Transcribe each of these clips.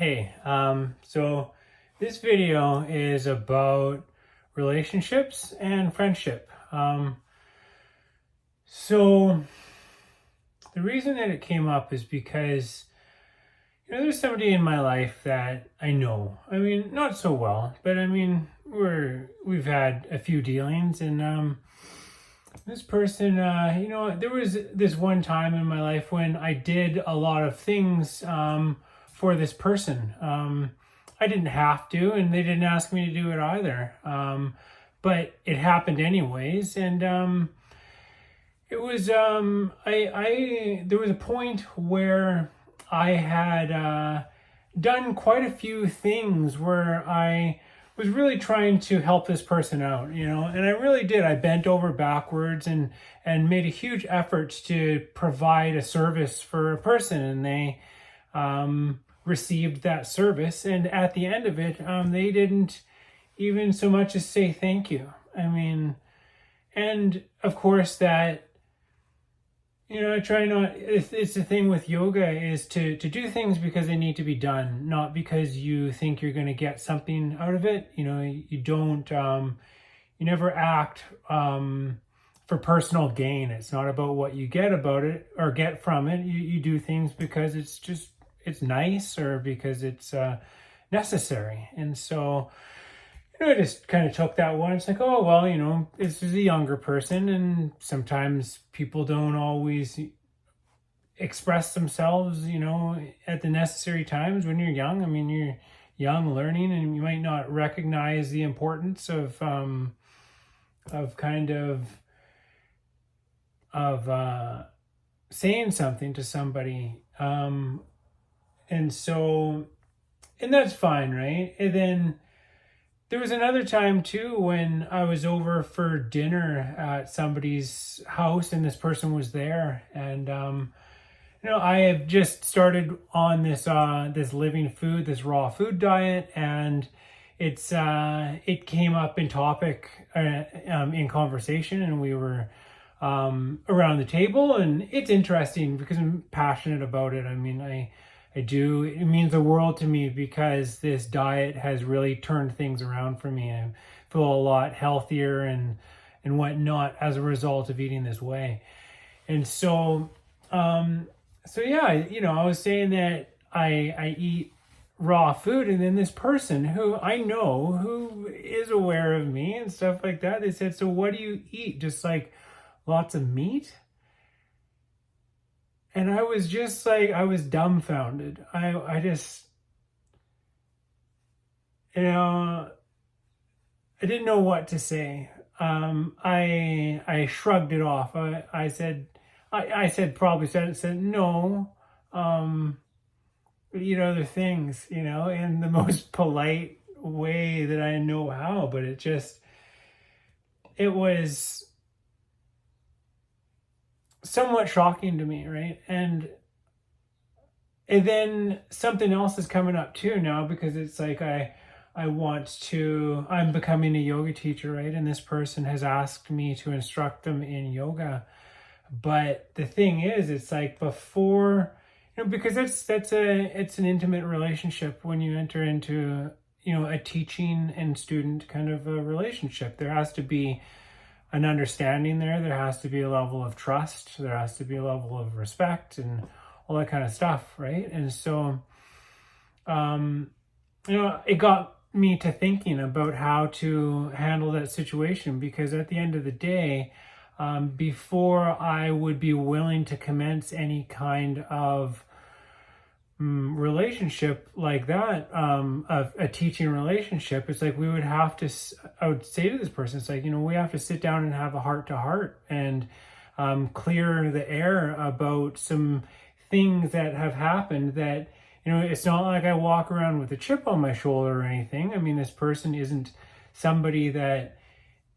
Hey, so this video is about relationships and friendship. So the reason that it came up is because, there's somebody in my life that I know. I mean, not so well, but I mean, we've had a few dealings, and this person, there was this one time in my life when I did a lot of things for this person. I didn't have to, and they didn't ask me to do it either. But it happened anyways, and it was I there was a point where I had done quite a few things where I was really trying to help this person out, and I really did. I bent over backwards and made a huge effort to provide a service for a person, and they received that service. And at the end of it, they didn't even so much as say thank you. I mean, and of course that, I try not, it's the thing with yoga is to do things because they need to be done, not because you think you're going to get something out of it. You don't, you never act for personal gain. It's not about what you get about it or get from it. You do things because it's nice or because it's necessary. And so, I just kind of took that one. It's like, oh, well, this is a younger person, and sometimes people don't always express themselves, at the necessary times when you're young. I mean, you're young, learning, and you might not recognize the importance of saying something to somebody. And so, and that's fine, right? And then there was another time too when I was over for dinner at somebody's house and this person was there, and I have just started on this living food, this raw food diet, and it came up in topic in conversation, and we were around the table, and it's interesting because I'm passionate about it. I mean, I do. It means the world to me because this diet has really turned things around for me. I feel a lot healthier and whatnot as a result of eating this way. And so, yeah, I was saying that I eat raw food, and then this person who I know, who is aware of me and stuff like that, they said, "So what do you eat? Just like lots of meat?" And I was just like, I was dumbfounded. I just, I didn't know what to say. I shrugged it off. I said, no, eat other things, in the most polite way that I know how. But it was somewhat shocking to me, right? And then something else is coming up too now, because it's like I'm becoming a yoga teacher, right? And this person has asked me to instruct them in yoga. But the thing is, it's like before, because it's an intimate relationship when you enter into, a teaching and student kind of a relationship. There has to be an understanding there. There has to be a level of trust. There has to be a level of respect and all that kind of stuff, right? And so, it got me to thinking about how to handle that situation, because at the end of the day, before I would be willing to commence any kind of relationship like that, a teaching relationship, it's like I would say to this person, it's like, we have to sit down and have a heart to heart and clear the air about some things that have happened that, it's not like I walk around with a chip on my shoulder or anything. I mean, this person isn't somebody that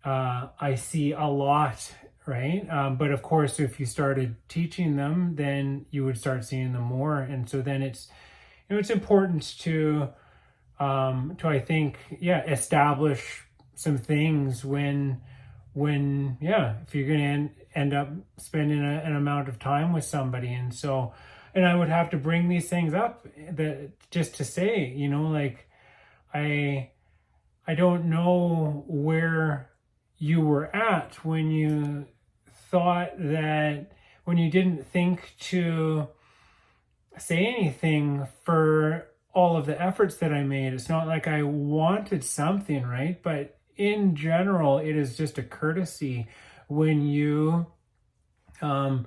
I see a lot, right? But of course, if you started teaching them, then you would start seeing them more. And so then it's important to I think, establish some things when, if you're going to end up spending an amount of time with somebody. And so and I would have to bring these things up, that just to say, like, I I don't know where you were at when you thought that, when you didn't think to say anything for all of the efforts that I made. It's not like I wanted something, right? But in general, it is just a courtesy when you um,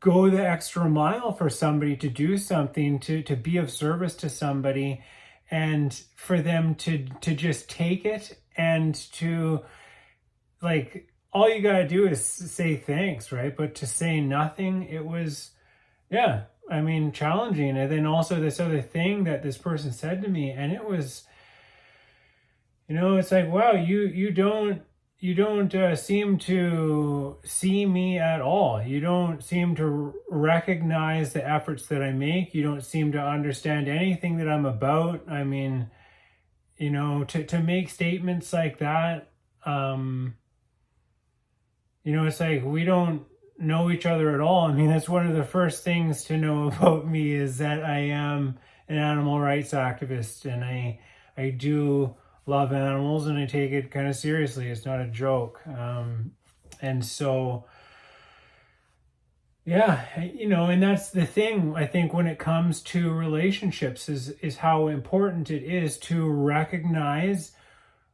go the extra mile for somebody, to do something, to be of service to somebody, and for them to just take it, and to, like, all you got to do is say thanks, right? But to say nothing, it was, yeah, I mean, challenging. And then also this other thing that this person said to me, and it was, it's like, wow, you don't seem to see me at all. You don't seem to recognize the efforts that I make. You don't seem to understand anything that I'm about. I mean, to make statements like that, it's like, we don't know each other at all. I mean, that's one of the first things to know about me, is that I am an animal rights activist, and I do love animals, and I take it kind of seriously. It's not a joke. And so, yeah, and that's the thing, I think, when it comes to relationships, is how important it is to recognize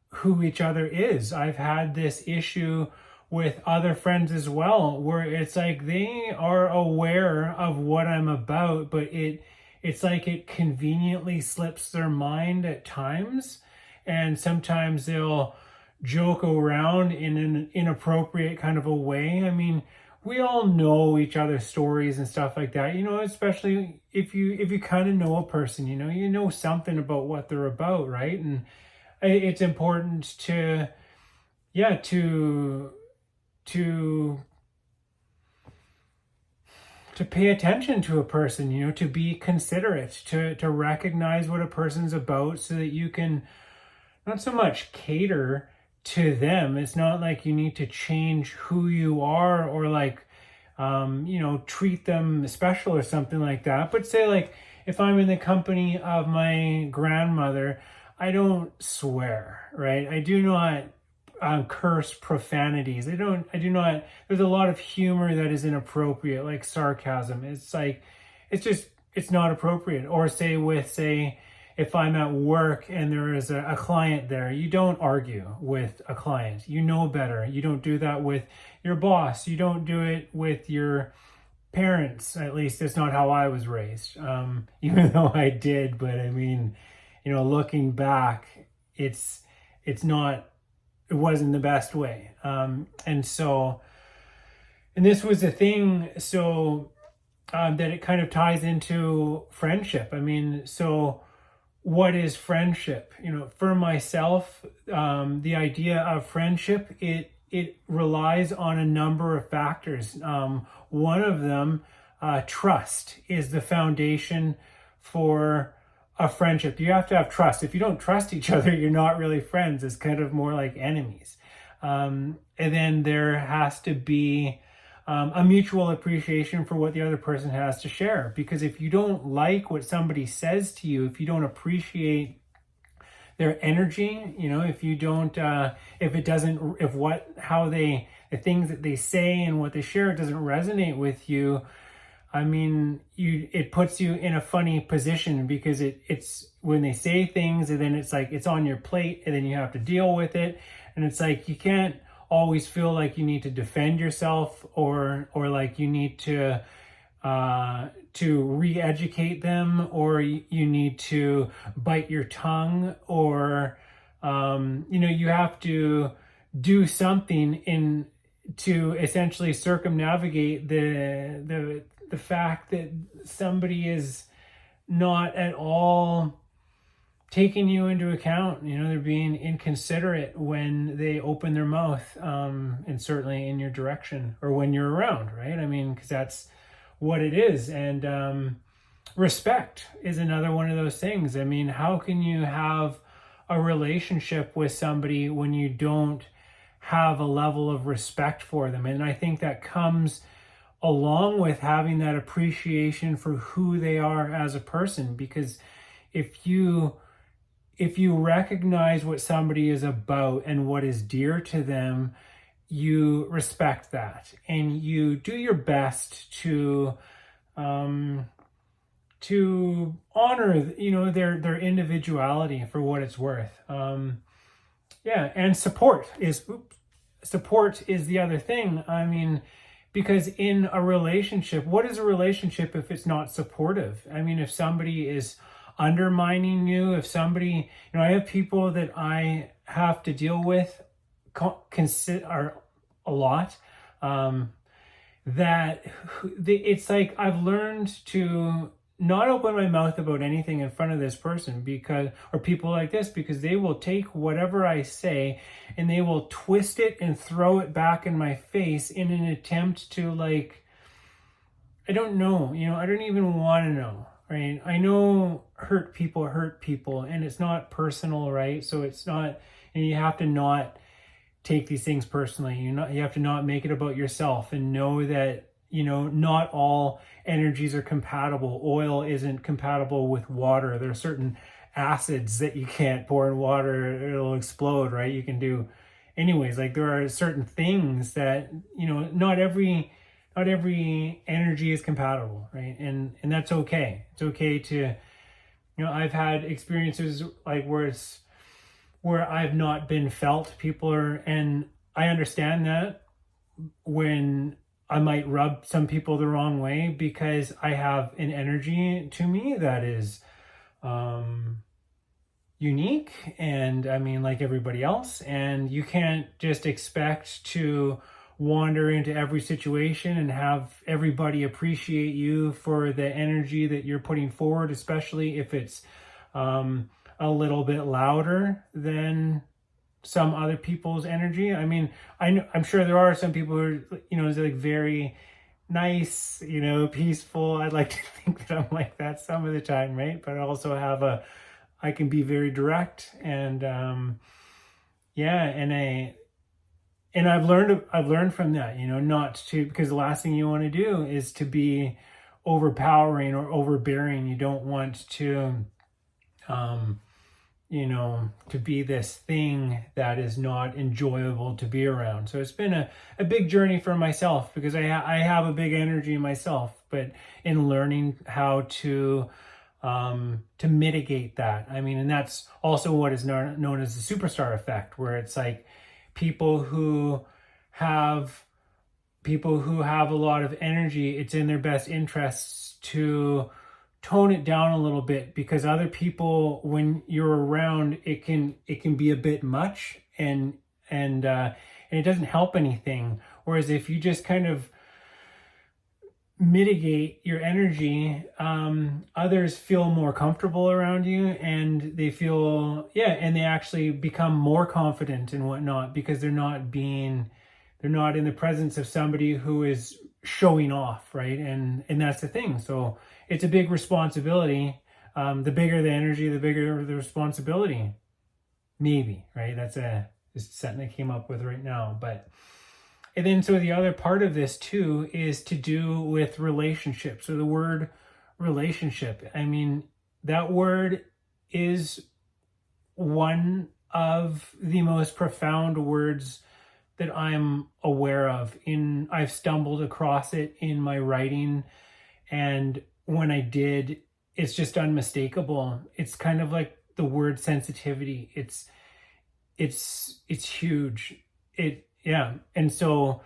who each other is. I've had this issue with other friends as well, where it's like they are aware of what I'm about, but it's like it conveniently slips their mind at times, and sometimes they'll joke around in an inappropriate kind of a way. I mean, we all know each other's stories and stuff like that, especially if you kind of know a person, you know something about what they're about, right? And it's important to, yeah, to pay attention to a person, to be considerate, to recognize what a person's about, so that you can not so much cater to them. It's not like you need to change who you are, or like, treat them special or something like that. But say, like, if I'm in the company of my grandmother, I don't swear, right? I do not curse profanities. I do not, there's a lot of humor that is inappropriate, like sarcasm. It's like, it's not appropriate. Or say, if I'm at work and there is a client there, you don't argue with a client. You know better. You don't do that with your boss. You don't do it with your parents. At least that's not how I was raised. Even though I did, but I mean, looking back, it wasn't the best way. And this was the thing, so that it kind of ties into friendship. I mean, so what is friendship? For myself, the idea of friendship, it relies on a number of factors. One of them, trust, is the foundation for a friendship. You have to have trust. If you don't trust each other, you're not really friends. It's kind of more like enemies. And then there has to be a mutual appreciation for what the other person has to share. Because if you don't like what somebody says to you, if you don't appreciate their energy, if you don't, the things that they say and what they share doesn't resonate with you, I mean, it puts you in a funny position, because it's when they say things, and then it's like it's on your plate, and then you have to deal with it, and it's like you can't always feel like you need to defend yourself, or like you need to re-educate them, or you need to bite your tongue, or you have to do something to essentially circumnavigate the fact that somebody is not at all taking you into account. They're being inconsiderate when they open their mouth, and certainly in your direction, or when you're around, right? I mean, because that's what it is. And respect is another one of those things. I mean, how can you have a relationship with somebody when you don't have a level of respect for them? And I think that comes along with having that appreciation for who they are as a person. Because if you recognize what somebody is about and what is dear to them, you respect that and you do your best to honor, their individuality for what it's worth. And support is the other thing. I mean, because in a relationship, what is a relationship if it's not supportive? I mean, if somebody is undermining you, if somebody, I have people that I have to deal with are a lot, that it's like I've learned to not open my mouth about anything in front of this person or people like this, because they will take whatever I say and they will twist it and throw it back in my face in an attempt to, like, I don't know, I don't even want to know, right? I know hurt people and it's not personal, right? So it's not, and you have to not take these things personally. You have to not make it about yourself and know that, not all energies are compatible. Oil isn't compatible with water. There are certain acids that you can't pour in water, it'll explode, right? You can do anyways. Like, there are certain things that, not every energy is compatible, right? And that's okay. It's okay to, I've had experiences like where I've not been felt. And I understand that when I might rub some people the wrong way, because I have an energy to me that is unique, and I mean, like everybody else, and you can't just expect to wander into every situation and have everybody appreciate you for the energy that you're putting forward, especially if it's a little bit louder than some other people's energy. I mean, I'm sure there are some people who are, like very nice, peaceful. I'd like to think that I'm like that some of the time, right? But I also I can be very direct, and and I've learned from that, not to, because the last thing you want to do is to be overpowering or overbearing. You don't want to to be this thing that is not enjoyable to be around. So it's been a big journey for myself, because I have a big energy myself, but in learning how to mitigate that. I mean, and that's also what is known as the superstar effect, where it's like people who have a lot of energy, it's in their best interests to tone it down a little bit, because other people, when you're around, it can be a bit much, and it doesn't help anything. Whereas if you just kind of mitigate your energy, others feel more comfortable around you, and they feel, and they actually become more confident and whatnot, because they're not in the presence of somebody who is showing off, right? And that's the thing. So it's a big responsibility. The bigger the energy, the bigger the responsibility. Maybe, right? That's just something I came up with right now. And then, so the other part of this too is to do with relationships. So the word relationship, I mean, that word is one of the most profound words that I'm aware of. I've stumbled across it in my writing, and when I did, it's just unmistakable. It's kind of like the word sensitivity. It's huge. And so,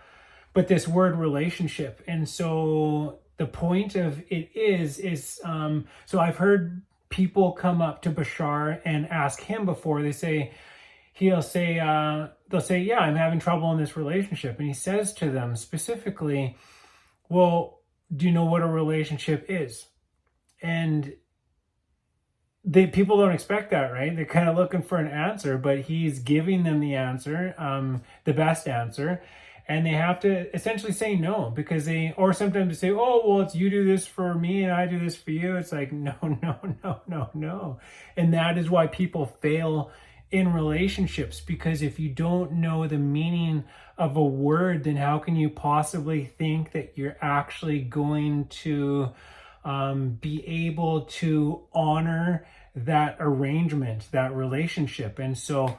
but this word relationship, and so the point of it is so I've heard people come up to Bashar and ask him before. They'll say, yeah, I'm having trouble in this relationship. And he says to them specifically, well, do you know what a relationship is? And people don't expect that, right? They're kind of looking for an answer, but he's giving them the answer, the best answer. And they have to essentially say no, because or sometimes they say, oh, well, it's you do this for me and I do this for you. It's like, no. And that is why people fail in relationships, because if you don't know the meaning of a word, then how can you possibly think that you're actually going to be able to honor that arrangement, that relationship? And so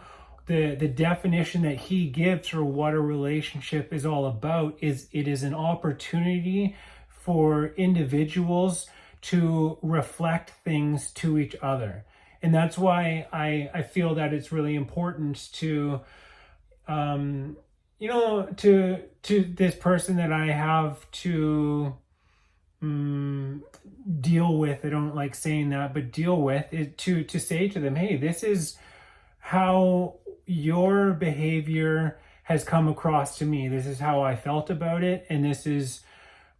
the definition that he gives for what a relationship is all about is it is an opportunity for individuals to reflect things to each other. And that's why I feel that it's really important to, to this person that I have to deal with. I don't like saying that, but deal with it, to say to them, hey, this is how your behavior has come across to me. This is how I felt about it, and this is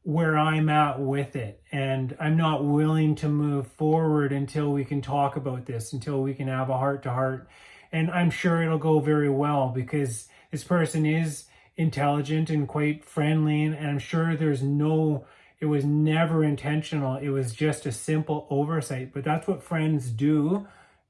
where I'm at with it. And I'm not willing to move forward until we can talk about this, until we can have a heart to heart. And I'm sure it'll go very well, because this person is intelligent and quite friendly. And I'm sure it was never intentional. It was just a simple oversight. But that's what friends do,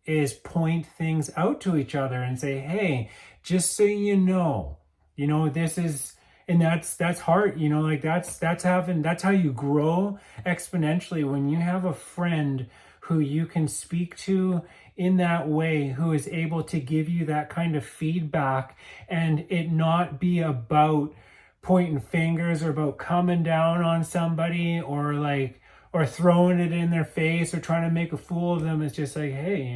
is point things out to each other and say, hey, just so you know, this is, and that's hard, like that's how you grow exponentially, when you have a friend who you can speak to in that way, who is able to give you that kind of feedback, and it not be about pointing fingers or about coming down on somebody or throwing it in their face or trying to make a fool of them. It's just like, hey,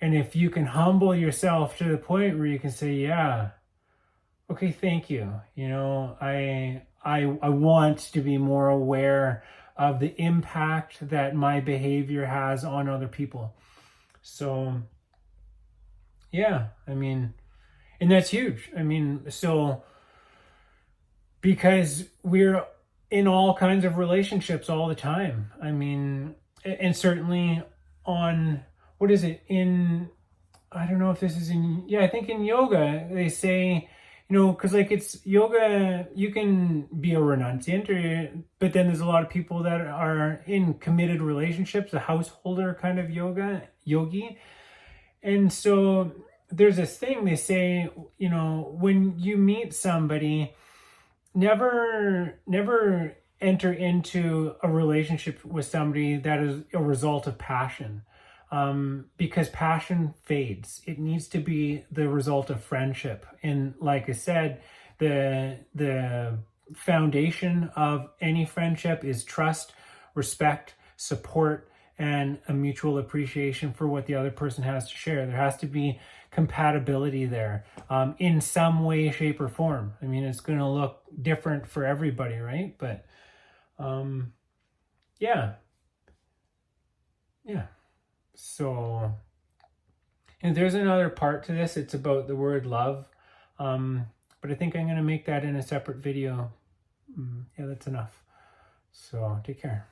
and if you can humble yourself to the point where you can say, yeah, okay, thank you. I want to be more aware of the impact that my behavior has on other people. So, yeah, and that's huge. So because we're in all kinds of relationships all the time. And certainly on, what is it, I don't know if this is I think in yoga, they say, because it's yoga, you can be a renunciant, but then there's a lot of people that are in committed relationships, a householder kind of yogi. And so there's this thing they say, when you meet somebody, never enter into a relationship with somebody that is a result of passion, because passion fades. It needs to be the result of friendship. And like I said, the foundation of any friendship is trust, respect, support, and a mutual appreciation for what the other person has to share. There has to be compatibility there, in some way, shape, or form. It's going to look different for everybody, right? But yeah. So, and there's another part to this. It's about the word love, but I think I'm going to make that in a separate video. Yeah, that's enough. So take care.